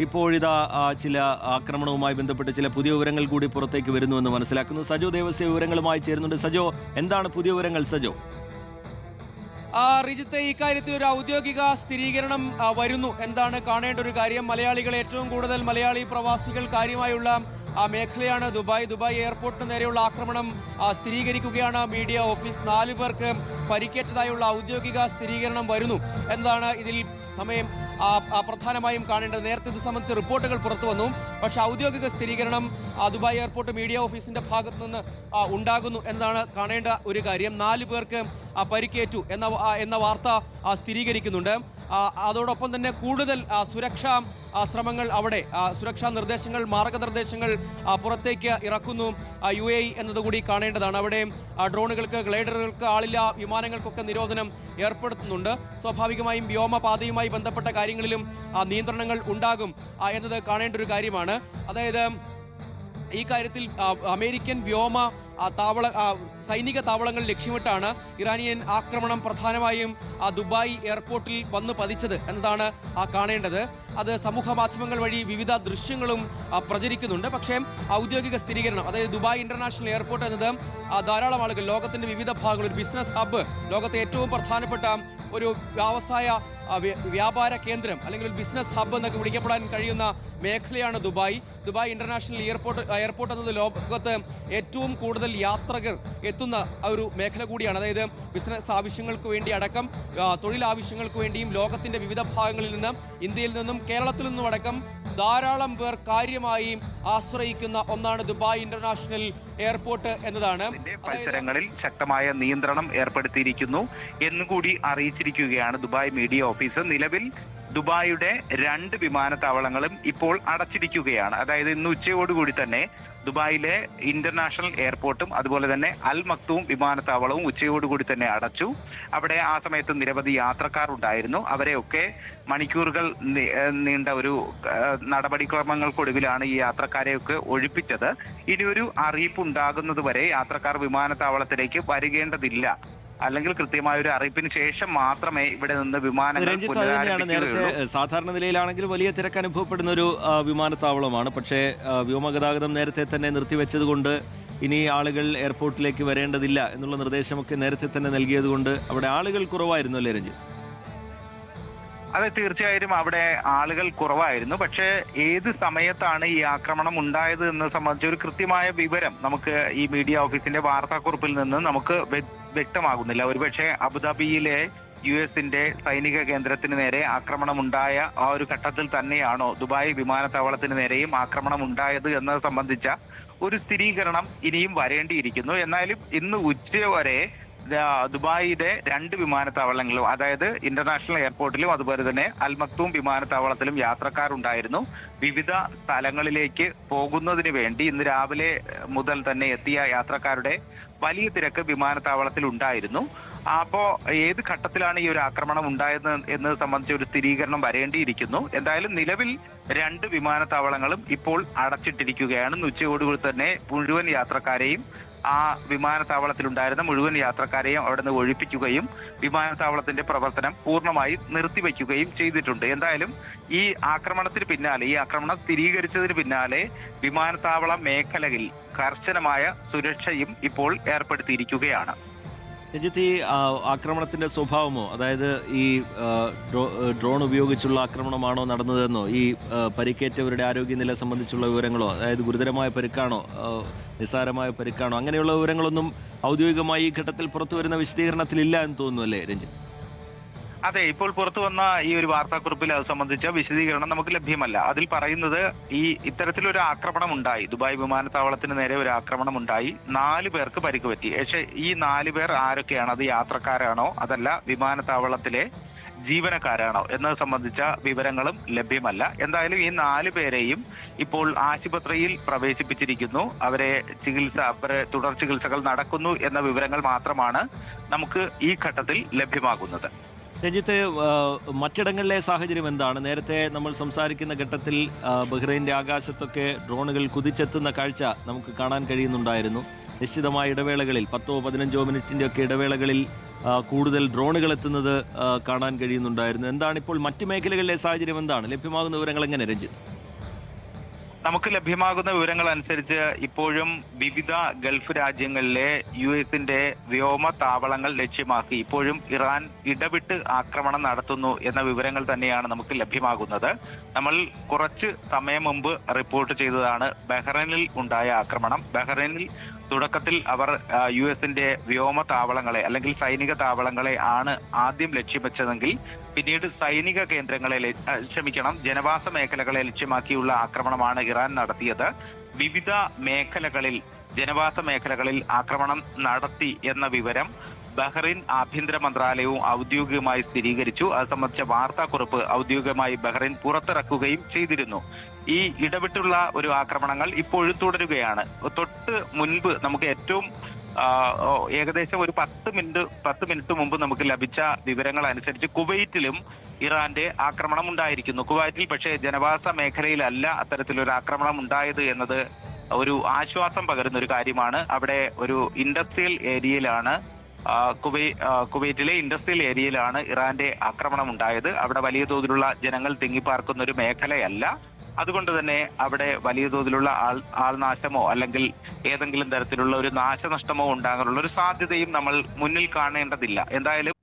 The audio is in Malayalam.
ഇപ്പോഴിതാ ചില ആക്രമണവുമായി ബന്ധപ്പെട്ട് ചില പുതിയ വിവരങ്ങൾ കൂടി പുറത്തേക്ക് വരുന്നുവെന്ന് മനസ്സിലാക്കുന്നു. സജോ ദേവസ്യ വിവരങ്ങളുമായി ചേരുന്നുണ്ട്. സജോ, എന്താണ് പുതിയ വിവരങ്ങൾ? സജോ, റിജിത്ത്, ഇക്കാര്യത്തിൽ ഒരു ഔദ്യോഗിക സ്ഥിരീകരണം വരുന്നു എന്താണ് കാണേണ്ട ഒരു കാര്യം. മലയാളികൾ ഏറ്റവും കൂടുതൽ മലയാളി പ്രവാസികൾ കാര്യമായുള്ള മേഖലയാണ് ദുബായ് എയർപോർട്ടിന് നേരെയുള്ള ആക്രമണം സ്ഥിരീകരിക്കുകയാണ് മീഡിയ ഓഫീസ്. 4 പേർക്ക് പരിക്കേറ്റതായുള്ള ഔദ്യോഗിക സ്ഥിരീകരണം വരുന്നു എന്നതാണ് ഇതിൽ സമയം പ്രധാനമായും കാണേണ്ടത്. നേരത്തെ ഇത് സംബന്ധിച്ച് റിപ്പോർട്ടുകൾ പുറത്തു വന്നു. പക്ഷെ ഔദ്യോഗിക സ്ഥിരീകരണം ദുബായ് എയർപോർട്ട് മീഡിയ ഓഫീസിന്റെ ഭാഗത്തു നിന്ന് ഉണ്ടാകുന്നു എന്നാണ് കാണേണ്ട ഒരു കാര്യം. 4 പേർക്ക് പരിക്കേറ്റു എന്ന വാർത്ത സ്ഥിരീകരിക്കുന്നുണ്ട്. അതോടൊപ്പം തന്നെ കൂടുതൽ സുരക്ഷാ ശ്രമങ്ങൾ അവിടെ സുരക്ഷാ നിർദ്ദേശങ്ങൾ മാർഗനിർദ്ദേശങ്ങൾ പുറത്തേക്ക് ഇറക്കുന്നു UAE എന്നതുകൂടി കാണേണ്ടതാണ്. അവിടെ ഡ്രോണുകൾക്ക് ഗ്ലൈഡറുകൾക്ക് ആളില്ല, വിമാനങ്ങൾക്കൊക്കെ നിരോധനം ഏർപ്പെടുത്തുന്നുണ്ട്. സ്വാഭാവികമായും വ്യോമപാതയുമായി ബന്ധപ്പെട്ട കാര്യങ്ങളിലും നിയന്ത്രണങ്ങൾ ഉണ്ടാകും എന്നത് കാണേണ്ട ഒരു കാര്യമാണ്. അതായത് ഈ കാര്യത്തിൽ അമേരിക്കൻ വ്യോമ സൈനിക താവളങ്ങൾ ലക്ഷ്യമിട്ടാണ് ഇറാനിയൻ ആക്രമണം പ്രധാനമായും ദുബായ് എയർപോർട്ടിൽ വന്ന് പതിച്ചത് എന്നതാണ് കാണേണ്ടത്. അത് സമൂഹ മാധ്യമങ്ങൾ വഴി വിവിധ ദൃശ്യങ്ങളും പ്രചരിക്കുന്നുണ്ട്. പക്ഷേ ഔദ്യോഗിക സ്ഥിരീകരണം, അതായത് ദുബായ് ഇന്റർനാഷണൽ എയർപോർട്ട് എന്നത് ധാരാളം ആളുകൾ ലോകത്തിന്റെ വിവിധ ഭാഗങ്ങൾ, ഒരു ബിസിനസ് ഹബ്ബ്, ലോകത്തെ ഏറ്റവും പ്രധാനപ്പെട്ട ഒരു വ്യാപാര കേന്ദ്രം അല്ലെങ്കിൽ ഒരു ബിസിനസ് ഹബ്ബ് എന്നൊക്കെ വിളിക്കപ്പെടാൻ കഴിയുന്ന മേഖലയാണ് ദുബായ് ഇന്റർനാഷണൽ എയർപോർട്ട് എന്നത് ലോകത്ത് ഏറ്റവും കൂടുതൽ യാത്രികർ എത്തുന്ന ഒരു മേഖല കൂടിയാണ്. അതായത് ബിസിനസ് ആവശ്യങ്ങൾക്ക് വേണ്ടി അടക്കം തൊഴിൽ ആവശ്യങ്ങൾക്ക് വേണ്ടിയും ലോകത്തിന്റെ വിവിധ ഭാഗങ്ങളിൽ നിന്ന്, ഇന്ത്യയിൽ നിന്നും കേരളത്തിൽ നിന്നും അടക്കം ധാരാളം പേർ കാര്യമായി ആശ്രയിക്കുന്ന ഒന്നാണ് ദുബായ് ഇന്റർനാഷണൽ എയർപോർട്ട് എന്നതാണ്. പരിസരങ്ങളിൽ ശക്തമായ നിയന്ത്രണം ഏർപ്പെടുത്തിയിരിക്കുന്നു എന്നുകൂടി അറിയിച്ചിരിക്കുകയാണ് ദുബായ് മീഡിയ ഓഫീസ്. നിലവിൽ ദുബായിയുടെ 2 വിമാനത്താവളങ്ങളും ഇപ്പോൾ അടച്ചിരിക്കുകയാണ്. അതായത് ഇന്ന് ഉച്ചയോടുകൂടി തന്നെ ദുബായിലെ ഇന്റർനാഷണൽ എയർപോർട്ടും അതുപോലെ തന്നെ അൽ മക്തൂം വിമാനത്താവളവും ഉച്ചയോടുകൂടി തന്നെ അടച്ചു. അവിടെ ആ സമയത്ത് നിരവധി യാത്രക്കാർ ഉണ്ടായിരുന്നു. അവരെയൊക്കെ മണിക്കൂറുകൾ നീണ്ട ഒരു നടപടിക്രമങ്ങൾക്കൊടുവിലാണ് ഈ യാത്രക്കാരെയൊക്കെ ഒഴിപ്പിച്ചത്. ഇനിയൊരു അറിയിപ്പ് ഉണ്ടാകുന്നത് വരെ യാത്രക്കാർ വിമാനത്താവളത്തിലേക്ക് വരികേണ്ടതില്ല, അല്ലെങ്കിൽ കൃത്യമായ ഒരു അറിയിപ്പിന് ശേഷം മാത്രമേ ഇവിടെ നിന്ന് വിമാനങ്ങൾ നേരത്തെ സാധാരണ നിലയിലാണെങ്കിൽ വലിയ തിരക്ക് അനുഭവപ്പെടുന്ന ഒരു വിമാനത്താവളമാണ്. പക്ഷേ വ്യോമഗതാഗതം നേരത്തെ തന്നെ നിർത്തിവെച്ചത് കൊണ്ട് ഇനി ആളുകൾ എയർപോർട്ടിലേക്ക് വരേണ്ടതില്ല എന്നുള്ള നിർദ്ദേശമൊക്കെ നേരത്തെ തന്നെ നൽകിയത് കൊണ്ട് അവിടെ ആളുകൾ കുറവായിരുന്നു അല്ലേ രഞ്ജിത്ത്? അതെ, തീർച്ചയായും അവിടെ ആളുകൾ കുറവായിരുന്നു. പക്ഷേ ഏത് സമയത്താണ് ഈ ആക്രമണം ഉണ്ടായത് എന്ന് സംബന്ധിച്ച ഒരു കൃത്യമായ വിവരം നമുക്ക് ഈ മീഡിയ ഓഫീസിന്റെ വാർത്താക്കുറിപ്പിൽ നിന്ന് നമുക്ക് വ്യക്തമാകുന്നില്ല. ഒരുപക്ഷെ അബുദാബിയിലെ US-ന്റെ സൈനിക കേന്ദ്രത്തിന് നേരെ ആക്രമണം ഉണ്ടായ ആ ഒരു ഘട്ടത്തിൽ തന്നെയാണോ ദുബായ് വിമാനത്താവളത്തിന് നേരെയും ആക്രമണം ഉണ്ടായത് എന്നത് സംബന്ധിച്ച ഒരു സ്ഥിരീകരണം ഇനിയും വരേണ്ടിയിരിക്കുന്നു. എന്നാലും ഇന്ന് ഉച്ചവരെ ദുബായിയുടെ 2 വിമാനത്താവളങ്ങളിലും, അതായത് ഇന്റർനാഷണൽ എയർപോർട്ടിലും അതുപോലെ തന്നെ അൽ മക്തൂം വിമാനത്താവളത്തിലും യാത്രക്കാരുണ്ടായിരുന്നു. വിവിധ സ്ഥലങ്ങളിലേക്ക് പോകുന്നതിന് വേണ്ടി ഇന്ന് രാവിലെ മുതൽ തന്നെ എത്തിയ യാത്രക്കാരുടെ വലിയ തിരക്ക് വിമാനത്താവളത്തിൽ ഉണ്ടായിരുന്നു. അപ്പോൾ ഏത് ഘട്ടത്തിലാണ് ഈ ഒരു ആക്രമണം ഉണ്ടായത് എന്നത് സംബന്ധിച്ച ഒരു സ്ഥിരീകരണം വരേണ്ടിയിരിക്കുന്നു. എന്തായാലും നിലവിൽ 2 വിമാനത്താവളങ്ങളും ഇപ്പോൾ അടച്ചിട്ടിരിക്കുകയാണ്. ഉച്ചയോടുകൂടി തന്നെ മുഴുവൻ യാത്രക്കാരെയും, ആ വിമാനത്താവളത്തിലുണ്ടായിരുന്ന മുഴുവൻ യാത്രക്കാരെയും അവിടെ നിന്ന് ഒഴിപ്പിക്കുകയും വിമാനത്താവളത്തിന്റെ പ്രവർത്തനം പൂർണ്ണമായി നിർത്തിവെക്കുകയും ചെയ്തിട്ടുണ്ട്. എന്തായാലും ഈ ആക്രമണത്തിന് പിന്നാലെ, ഈ ആക്രമണം സ്ഥിരീകരിച്ചതിന് പിന്നാലെ വിമാനത്താവള മേഖലയിൽ കർശനമായ സുരക്ഷയും ഇപ്പോൾ ഏർപ്പെടുത്തിയിരിക്കുകയാണ്. രഞ്ജിത്ത്, ഈ ആക്രമണത്തിന്റെ സ്വഭാവമോ, അതായത് ഈ ഡ്രോൺ ഉപയോഗിച്ചുള്ള ആക്രമണമാണോ നടന്നതെന്നോ, ഈ പരിക്കേറ്റവരുടെ ആരോഗ്യനില സംബന്ധിച്ചുള്ള വിവരങ്ങളോ, അതായത് ഗുരുതരമായ പരിക്കാണോ നിസ്സാരമായ പരിക്കാണോ, അങ്ങനെയുള്ള വിവരങ്ങളൊന്നും ഔദ്യോഗികമായി ഈ ഘട്ടത്തിൽ പുറത്തു വരുന്ന വിശദീകരണത്തിലില്ല എന്ന് തോന്നുന്നു അല്ലേ രഞ്ജിത്ത്? അതെ, ഇപ്പോൾ പുറത്തു വന്ന ഈ ഒരു വാർത്താക്കുറിപ്പിൽ അത് സംബന്ധിച്ച വിശദീകരണം നമുക്ക് ലഭ്യമല്ല. അതിൽ പറയുന്നത് ഇത്തരത്തിലൊരു ആക്രമണം ഉണ്ടായി, ദുബായ് വിമാനത്താവളത്തിന് നേരെ ഒരു ആക്രമണം ഉണ്ടായി, 4 പേർക്ക് പരിക്ക് പറ്റി. പക്ഷേ ഈ 4 പേർ ആരൊക്കെയാണ്? അത് യാത്രക്കാരാണോ അതല്ല വിമാനത്താവളത്തിലെ ജീവനക്കാരാണോ എന്നത് സംബന്ധിച്ച വിവരങ്ങളും ലഭ്യമല്ല. എന്തായാലും ഈ 4 പേരെയും ഇപ്പോൾ ആശുപത്രിയിൽ പ്രവേശിപ്പിച്ചിരിക്കുന്നു. അവരെ തുടർ ചികിത്സകൾ നടക്കുന്നു എന്ന വിവരങ്ങൾ മാത്രമാണ് നമുക്ക് ഈ ഘട്ടത്തിൽ ലഭ്യമാകുന്നത്. രഞ്ജിത്ത്, മറ്റിടങ്ങളിലെ സാഹചര്യം എന്താണ്? നേരത്തെ നമ്മൾ സംസാരിക്കുന്ന ഘട്ടത്തിൽ ബഹ്റൈൻ്റെ ആകാശത്തൊക്കെ ഡ്രോണുകൾ കുതിച്ചെത്തുന്ന കാഴ്ച നമുക്ക് കാണാൻ കഴിയുന്നുണ്ടായിരുന്നു. നിശ്ചിതമായ ഇടവേളകളിൽ 10-15 മിനിറ്റിന്റെ ഒക്കെ ഇടവേളകളിൽ കൂടുതൽ ഡ്രോണുകൾ എത്തുന്നത് കാണാൻ കഴിയുന്നുണ്ടായിരുന്നു. എന്താണ് ഇപ്പോൾ മറ്റ് മേഖലകളിലെ സാഹചര്യം? എന്താണ് ലഭ്യമാകുന്ന വിവരങ്ങൾ? എങ്ങനെ രഞ്ജിത്ത്? നമുക്ക് ലഭ്യമാകുന്ന വിവരങ്ങൾ അനുസരിച്ച് ഇപ്പോഴും വിവിധ ഗൾഫ് രാജ്യങ്ങളിലെ US-ന്റെ വ്യോമ താവളങ്ങൾ ലക്ഷ്യമാക്കി ഇപ്പോഴും ഇറാൻ ഇടവിട്ട് ആക്രമണം നടത്തുന്നു എന്ന വിവരങ്ങൾ തന്നെയാണ് നമുക്ക് ലഭ്യമാകുന്നത്. നമ്മൾ കുറച്ച് സമയം മുമ്പ് റിപ്പോർട്ട് ചെയ്തതാണ് ബഹ്റൈനിൽ ഉണ്ടായ ആക്രമണം. ബഹ്റൈനിൽ തുടക്കത്തിൽ അവർ US-ന്റെ വ്യോമ താവളങ്ങളെ അല്ലെങ്കിൽ സൈനിക താവളങ്ങളെ ആണ് ആദ്യം ലക്ഷ്യം വെച്ചതെങ്കിൽ പിന്നീട് സൈനിക കേന്ദ്രങ്ങളെ ജനവാസ മേഖലകളെ ലക്ഷ്യമാക്കിയുള്ള ആക്രമണമാണ് ഇറാൻ നടത്തിയത്. വിവിധ മേഖലകളിൽ ജനവാസ മേഖലകളിൽ ആക്രമണം നടത്തി എന്ന വിവരം ബഹ്റൈൻ ആഭ്യന്തര മന്ത്രാലയവും ഔദ്യോഗികമായി സ്ഥിരീകരിച്ചു. അത് സംബന്ധിച്ച വാർത്താക്കുറിപ്പ് ഔദ്യോഗികമായി ബഹ്റൈൻ പുറത്തിറക്കുകയും ചെയ്തിരുന്നു. ഈ ഇടവിട്ടുള്ള ഒരു ആക്രമണങ്ങൾ ഇപ്പോഴും തുടരുകയാണ്. തൊട്ട് മുൻപ് നമുക്ക് ഏറ്റവും ഏകദേശം ഒരു 10 മിനിറ്റ് മുമ്പ് നമുക്ക് ലഭിച്ച വിവരങ്ങൾ അനുസരിച്ച് കുവൈറ്റിലും ഇറാന്റെ ആക്രമണം ഉണ്ടായിരിക്കുന്നു. കുവൈറ്റിൽ പക്ഷേ ജനവാസ മേഖലയിലല്ല അത്തരത്തിലൊരു ആക്രമണം ഉണ്ടായത് എന്നത് ഒരു ആശ്വാസം പകരുന്ന ഒരു കാര്യമാണ്. അവിടെ ഒരു ഇൻഡസ്ട്രിയൽ ഏരിയയിലാണ് കുവൈറ്റിലെ ഇൻഡസ്ട്രിയൽ ഏരിയയിലാണ് ഇറാന്റെ ആക്രമണം ഉണ്ടായത്. അവിടെ വലിയ തോതിലുള്ള ജനങ്ങൾ തിങ്ങിപ്പാർക്കുന്ന ഒരു മേഖലയല്ല. അതുകൊണ്ട് തന്നെ അവിടെ വലിയ തോതിലുള്ള ആൾനാശമോ അല്ലെങ്കിൽ ഏതെങ്കിലും തരത്തിലുള്ള ഒരു നാശനഷ്ടമോ ഉണ്ടാകാനുള്ള ഒരു സാധ്യതയും നമ്മൾ മുന്നിൽ കാണേണ്ടതില്ല. എന്തായാലും